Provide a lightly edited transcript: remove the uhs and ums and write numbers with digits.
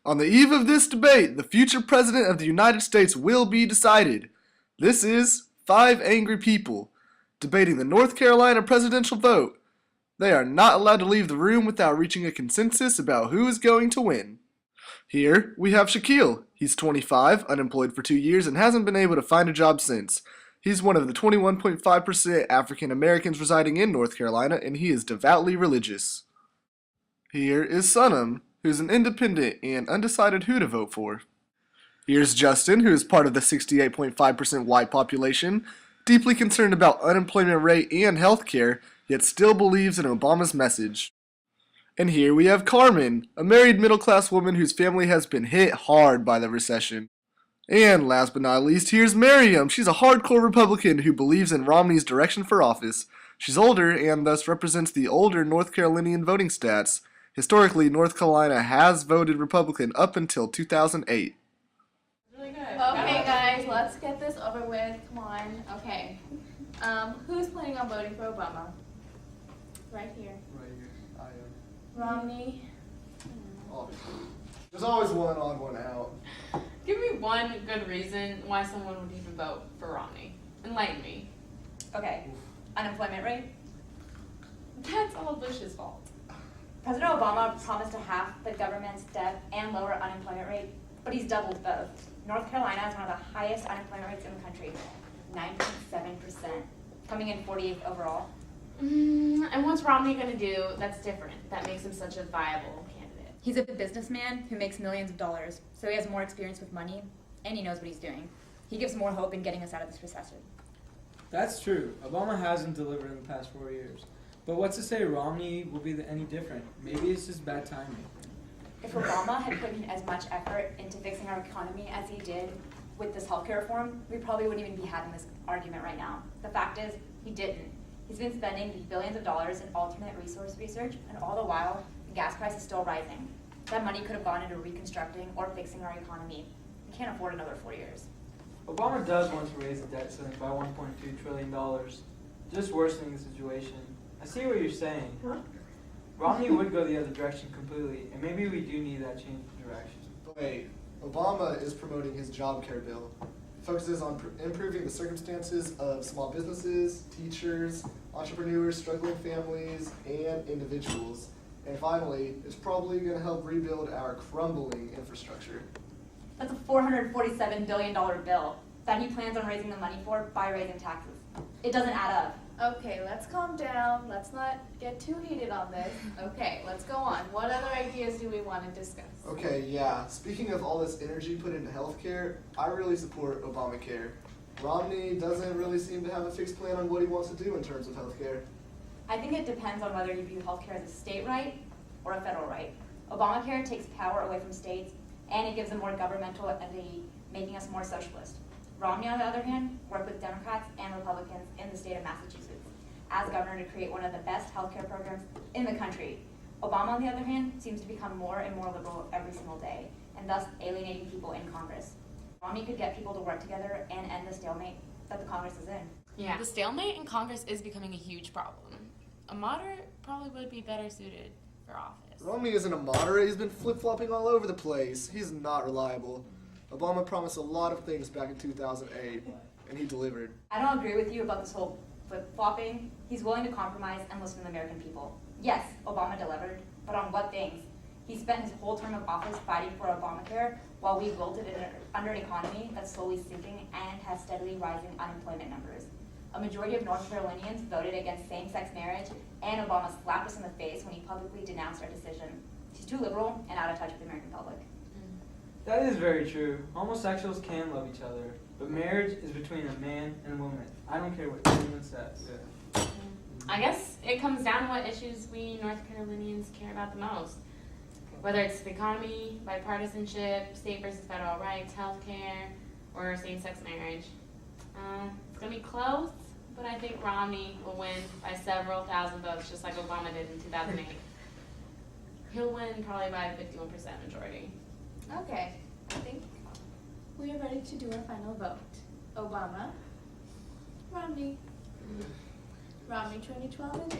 On the eve of this debate, the future president of the United States will be decided. This is Five Angry People debating the North Carolina presidential vote. They are not allowed to leave the room without reaching a consensus about who is going to win. Here, we have Shaquille. He's 25, unemployed for 2 years, and hasn't been able to find a job since. He's one of the 21.5% African Americans residing in North Carolina, and he is devoutly religious. Here is Sunham, who's an independent and undecided who to vote for. Here's Justin, who is part of the 68.5% white population, deeply concerned about unemployment rate and health care, yet still believes in Obama's message. And here we have Carmen, a married middle-class woman whose family has been hit hard by the recession. And last but not least, here's Miriam. She's a hardcore Republican who believes in Romney's direction for office. She's older and thus represents the older North Carolinian voting stats. Historically, North Carolina has voted Republican up until 2008. Really good. Okay, guys, let's get this over with. Come on. Okay. Who's planning on voting for Obama? Right here. Right here, I am. Romney. Obviously. There's always one on, one out. Give me one good reason why someone would even vote for Romney. Enlighten me. Okay, unemployment rate. That's all Bush's fault. President Obama promised to halve the government's debt and lower unemployment rate, but he's doubled both. North Carolina has one of the highest unemployment rates in the country, 9.7%, coming in 48th overall. And what's Romney going to do that's different, that makes him such a viable candidate? He's a businessman who makes millions of dollars, so he has more experience with money, and he knows what he's doing. He gives more hope in getting us out of this recession. That's true. Obama hasn't delivered in the past 4 years. But what's to say Romney will be any different? Maybe it's just bad timing. If Obama had put in as much effort into fixing our economy as he did with this healthcare reform, we probably wouldn't even be having this argument right now. The fact is, he didn't. He's been spending billions of dollars in alternate resource research, and all the while, the gas price is still rising. That money could have gone into reconstructing or fixing our economy. We can't afford another 4 years. Obama does want to raise the debt ceiling by $1.2 trillion, just worsening the situation. I see what you're saying. Romney would go the other direction completely, and maybe we do need that change of direction. Wait, Obama is promoting his job care bill. It focuses on improving the circumstances of small businesses, teachers, entrepreneurs, struggling families, and individuals. And finally, it's probably going to help rebuild our crumbling infrastructure. That's a $447 billion bill that he plans on raising the money for by raising taxes. It doesn't add up. Okay, let's calm down. Let's not get too heated on this. Okay, let's go on. What other ideas do we want to discuss? Okay, yeah. Speaking of all this energy put into healthcare, I really support Obamacare. Romney doesn't really seem to have a fixed plan on what he wants to do in terms of healthcare. I think it depends on whether you view healthcare as a state right or a federal right. Obamacare takes power away from states, and it gives them more governmental entity, making us more socialist. Romney, on the other hand, worked with Democrats and Republicans in the state of Massachusetts as governor to create one of the best healthcare programs in the country. Obama, on the other hand, seems to become more and more liberal every single day, and thus alienating people in Congress. Romney could get people to work together and end the stalemate that the Congress is in. Yeah, the stalemate in Congress is becoming a huge problem. A moderate probably would be better suited for office. Romney isn't a moderate. He's been flip-flopping all over the place. He's not reliable. Obama promised a lot of things back in 2008, and he delivered. I don't agree with you about this whole flip-flopping. He's willing to compromise and listen to the American people. Yes, Obama delivered, but on what things? He spent his whole term of office fighting for Obamacare while we wilted it under an economy that's slowly sinking and has steadily rising unemployment numbers. A majority of North Carolinians voted against same-sex marriage, and Obama slapped us in the face when he publicly denounced our decision. He's too liberal and out of touch with the American public. That is very true. Homosexuals can love each other, but marriage is between a man and a woman. I don't care what anyone says. I guess it comes down to what issues we North Carolinians care about the most. Whether it's the economy, bipartisanship, state versus federal rights, healthcare, or same-sex marriage. It's going to be close, but I think Romney will win by several thousand votes, just like Obama did in 2008. He'll win probably by a 51% majority. Okay, I think we are ready to do our final vote. Obama, Romney. Romney 2012 it is.